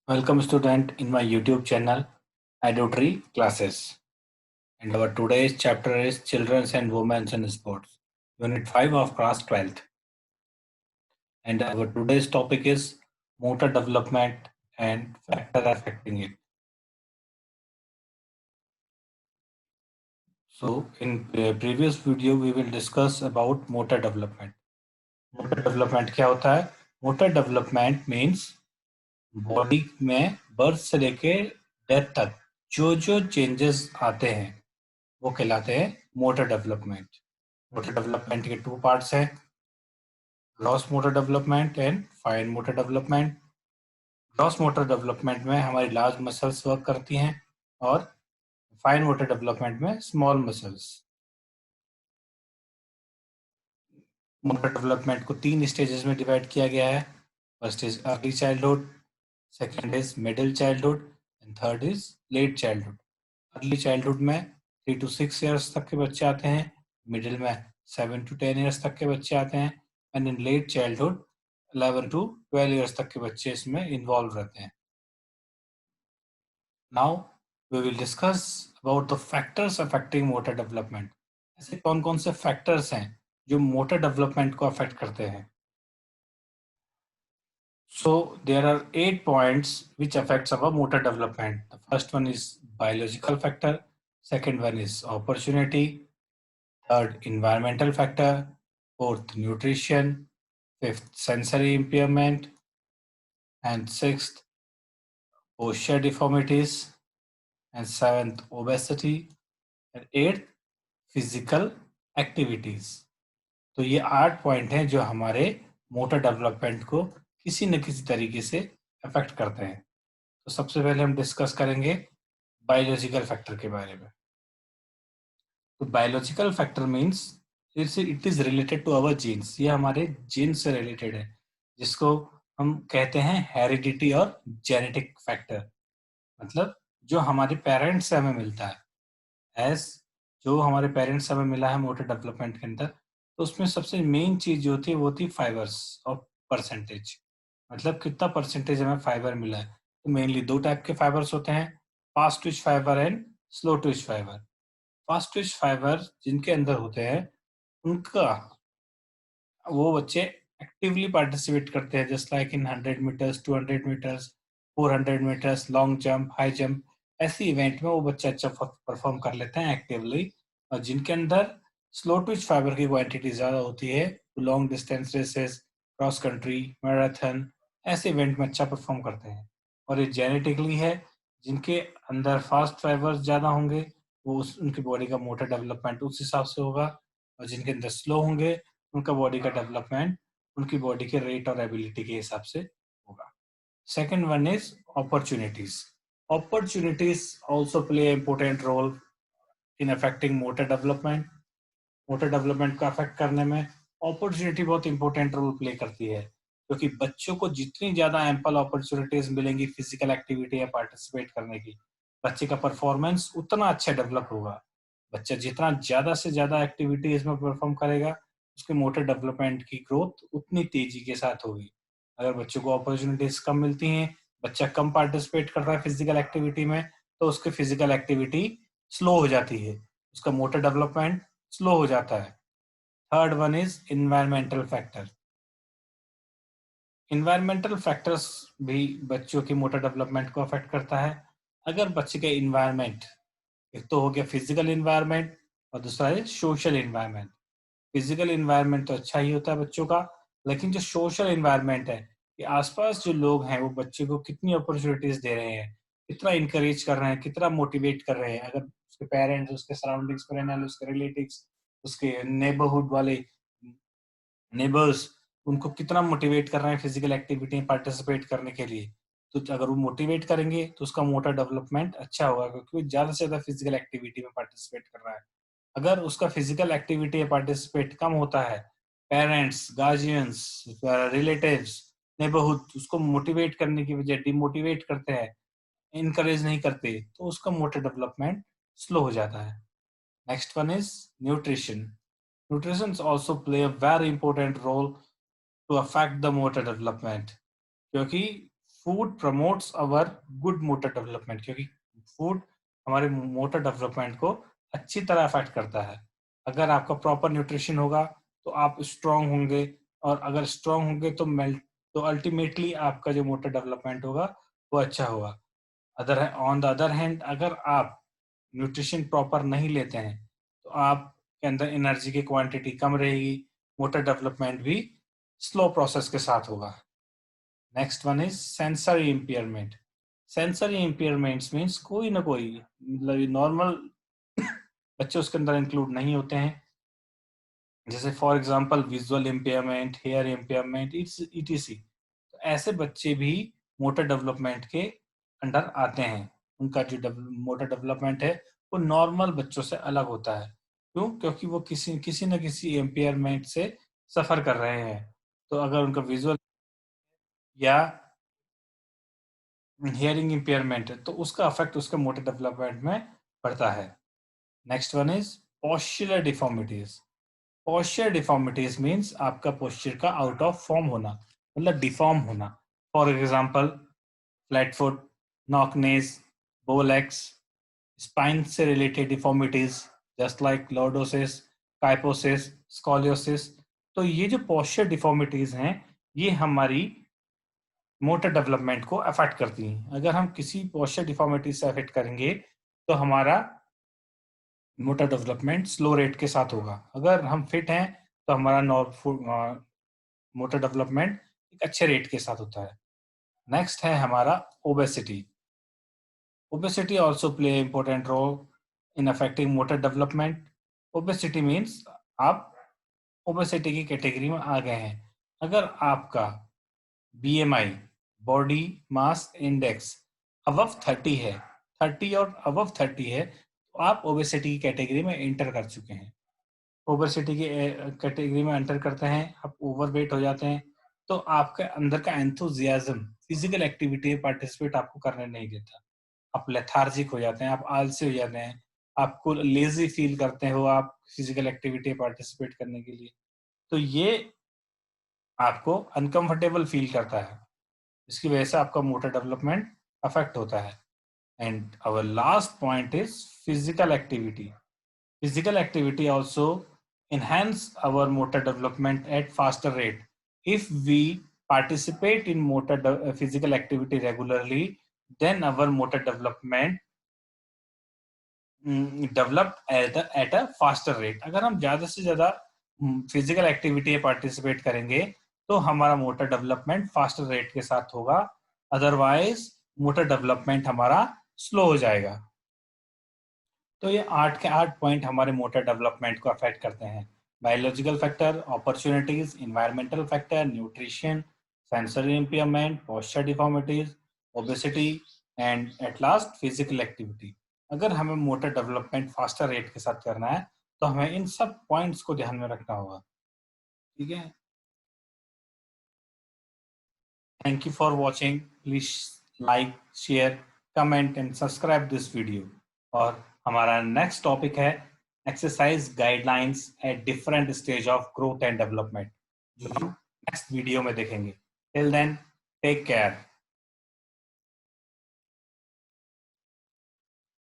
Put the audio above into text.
Welcome student in my YouTube channel Adultery Classes, and our today's chapter is Children's and Women's in Sports, Unit 5 of Class 12th, and our today's topic is motor development and factor affecting it. So in previous video we will discuss about motor development. Motor development क्या होता है? Motor development means body में birth से लेके death तक जो जो changes आते हैं वो कहलाते हैं मोटर डेवलपमेंट। मोटर डेवलपमेंट के टू पार्ट्स हैं, gross motor development and fine motor development. Gross motor development में हमारी लार्ज मसल्स वर्क करती हैं और फाइन मोटर डेवलपमेंट में स्मॉल मसल्स। मोटर डेवलपमेंट को 3 स्टेजेस में डिवाइड किया गया है। First is early childhood, second is middle childhood and third is late childhood. Early childhood में 3 to 6 ईयर्स तक के बच्चे आते हैं, मिडिल में 7 to 10 ईयर्स तक के बच्चे आते हैं and in late childhood 11 to 12 years तक के बच्चे इसमें इन्वॉल्व रहते हैं। Now we will discuss about the factors affecting motor development. ऐसे कौन कौन से फैक्टर्स हैं जो मोटर डेवलपमेंट को अफेक्ट करते हैं। So there are 8 points which affects our motor development. The first one is biological factor, second one is opportunity, third environmental factor, fourth nutrition, fifth sensory impairment, and sixth posture deformities, and seventh obesity, and eighth physical activities. तो ये 8 point हैं जो हमारे motor development को किसी न किसी तरीके से अफेक्ट करते हैं। तो सबसे पहले हम डिस्कस करेंगे बायोलॉजिकल फैक्टर के बारे में। तो biological factor means it is related to our genes. ये हमारे जीन्स से रिलेटेड है, जिसको हम कहते हैं हेरिडिटी और जेनेटिक फैक्टर। मतलब जो हमारे पेरेंट्स से हमें मिलता है, एज जो हमारे पेरेंट्स से हमें मिला है मोटर डेवलपमेंट के अंदर, तो उसमें सबसे मेन चीज जो होती है वो होती है फाइबर्स और परसेंटेज। मतलब कितना परसेंटेज हमें फाइबर मिला है। तो मेनली 2 टाइप के फाइबर्स होते हैं, fast Twitch fibre and slow twitch fibre. Fast Twitch fibre जिनके अंदर होते हैं उनका वो बच्चे एक्टिवली पार्टिसिपेट करते हैं, just like in 100 meters, 200 meters, 400 meters, long jump, high jump. ऐसी इवेंट में वो बच्चे अच्छा परफॉर्म कर लेते हैं एक्टिवली। और जिनके अंदर स्लो ट्विच फाइबर की क्वांटिटी ज़्यादा होती है, long distance races, cross country, marathon, ऐसे इवेंट में अच्छा परफॉर्म करते हैं। और ये जेनेटिकली है, जिनके अंदर फास्ट फाइबर ज़्यादा होंगे वो उनकी बॉडी का मोटर डेवलपमेंट उस हिसाब से होगा, और जिनके अंदर स्लो होंगे उनका बॉडी का डेवलपमेंट उनकी बॉडी के रेट और एबिलिटी के हिसाब से होगा। Second one is opportunities. Opportunities also play important role in affecting motor development. Motor development को अफेक्ट करने में अपॉर्चुनिटी बहुत इंपॉर्टेंट रोल प्ले करती है, क्योंकि बच्चों को जितनी ज्यादा एम्पल अपॉर्चुनिटीज मिलेंगी फिजिकल एक्टिविटी या पार्टिसिपेट करने की, बच्चे का परफॉर्मेंस उतना अच्छा डेवलप होगा। बच्चा जितना ज्यादा से ज्यादा एक्टिविटीज में परफॉर्म करेगा, उसके मोटर डेवलपमेंट की ग्रोथ उतनी तेजी के साथ होगी। अगर बच्चों को अपॉर्चुनिटीज कम मिलती हैं, बच्चा कम पार्टिसिपेट कर रहा है फिजिकल एक्टिविटी में, तो उसकी फिजिकल एक्टिविटी स्लो हो जाती है, उसका मोटर डेवलपमेंट स्लो हो जाता है। Third one is environmental factor. Environmental factors भी बच्चों की मोटर डेवलपमेंट को अफेक्ट करता है। अगर बच्चे का इन्वायरमेंट, एक तो हो गया फिजिकल इन्वायरमेंट और दूसरा है सोशल इन्वायरमेंट। फिजिकल इन्वायरमेंट तो अच्छा ही होता है बच्चों का, लेकिन जो सोशल इन्वायरमेंट है कि आसपास जो लोग हैं वो बच्चे को कितनी अपॉर्चुनिटीज दे रहे हैं, कितना इंकरेज कर रहे हैं, कितना मोटिवेट कर रहे हैं। अगर उसके पेरेंट्स, उसके सराउंडिंग्स में रहने वाले उसके रिलेटिव्स, उसके नेबरहुड वाले नेबर्स उनको कितना मोटिवेट कर रहे हैं फिजिकल एक्टिविटी में पार्टिसिपेट करने के लिए, तो अगर वो मोटिवेट करेंगे तो उसका मोटर डेवलपमेंट अच्छा होगा, क्योंकि वो ज्यादा से ज्यादा फिजिकल एक्टिविटी में पार्टिसिपेट कर रहा है। अगर उसका फिजिकल एक्टिविटी या पार्टिसिपेट कम होता है, पेरेंट्स, गार्जियंस, रिलेटिव्स, नेबरहुड उसको मोटिवेट करने की बजाय डिमोटिवेट करते हैं, इनकरेज नहीं करते, तो उसका मोटर डेवलपमेंट स्लो हो जाता है। Next one is nutrition. Nutrition also play a very important role to affect the motor development, क्योंकि फूड प्रमोट्स अवर गुड मोटर डेवलपमेंट, क्योंकि फूड हमारे मोटर डेवलपमेंट को अच्छी तरह अफेक्ट करता है। अगर आपका प्रॉपर न्यूट्रिशन होगा तो आप स्ट्रांग होंगे, और अगर स्ट्रांग होंगे तो अल्टीमेटली आपका जो मोटर डेवलपमेंट होगा वो अच्छा होगा। ऑन द अदर हैंड, अगर आप न्यूट्रिशन प्रॉपर नहीं लेते हैं तो आपके अंदर एनर्जी की क्वांटिटी कम रहेगी, मोटर डेवलपमेंट भी स्लो प्रोसेस के साथ होगा। Next one is sensory impairment. Sensory impairments means कोई ना कोई, मतलब नॉर्मल बच्चे उसके अंदर इंक्लूड नहीं होते हैं, जैसे for example visual impairment, hear impairment, etc. तो ऐसे बच्चे भी मोटर डेवलपमेंट के अंडर आते हैं। उनका जो मोटर डेवलपमेंट है वो नॉर्मल बच्चों से अलग होता है। क्यों? क्योंकि वो किसी किसी न किसी इम्पेयरमेंट से सफर कर रहे हैं। तो अगर उनका विजुअल या हियरिंग इम्पेयरमेंट है तो उसका अफेक्ट उसके मोटर डेवलपमेंट में पड़ता है। Next one is postural deformities. Posture deformities means आपका पोस्चर का आउट ऑफ फॉर्म होना, मतलब डिफॉर्म होना। For example flat foot, knock knees, bow legs, spine से related deformities just like lordosis, kyphosis, scoliosis. तो ये जो पोस्चर डिफॉर्मिटीज हैं ये हमारी मोटर डेवलपमेंट को अफेक्ट करती हैं। अगर हम किसी पोस्चर डिफॉर्मिटी से अफेक्ट करेंगे तो हमारा मोटर डेवलपमेंट स्लो रेट के साथ होगा। अगर हम फिट हैं तो हमारा मोटर डेवलपमेंट एक अच्छे रेट के साथ होता है। नेक्स्ट है हमारा obesity. Obesity also play important role in affecting motor development. Obesity means आप ओबेसिटी की कैटेगरी में आ गए हैं। अगर आपका BMI, body mass index above 30 है, 30 और अबव 30 है, तो आप ओबेसिटी की कैटेगरी में एंटर कर चुके हैं। ओबेसिटी की कैटेगरी में एंटर करते हैं, आप ओवरवेट हो जाते हैं, तो आपके अंदर का एंथुजियाज्म फिजिकल एक्टिविटी में पार्टिसिपेट आपको करने नहीं देता। आप लेथार्जिक हो जाते हैं, आप आलसी हो जाते हैं, आपको लेजी फील करते हो आप फिजिकल एक्टिविटी में पार्टिसिपेट करने के लिए। तो ये आपको अनकंफर्टेबल फील करता है, इसकी वजह से आपका मोटर डेवलपमेंट अफेक्ट होता है। And our last point is physical activity. Physical activity also enhance our motor development at faster rate. If we participate in physical activity regularly, then our motor development developed at a faster rate. अगर हम ज़्यादा से ज़्यादा physical activity में participate करेंगे तो हमारा motor development faster rate के साथ होगा, अदरवाइज मोटर डेवलपमेंट हमारा स्लो हो जाएगा। तो ये 8 के 8 पॉइंट हमारे मोटर डेवलपमेंट को अफेक्ट करते हैं। Biological factor, opportunities, environmental factor, nutrition, sensory impairment, posture deformities, obesity and at last physical activity. अगर हमें मोटर डेवलपमेंट फास्टर रेट के साथ करना है तो हमें इन सब पॉइंट्स को ध्यान में रखना होगा। ठीक है, thank you for watching. Please like, share, comment and subscribe this video. और हमारा नेक्स्ट टॉपिक है exercise guidelines at different stage of growth and development, जो हम नेक्स्ट वीडियो में देखेंगे। Till then, take care.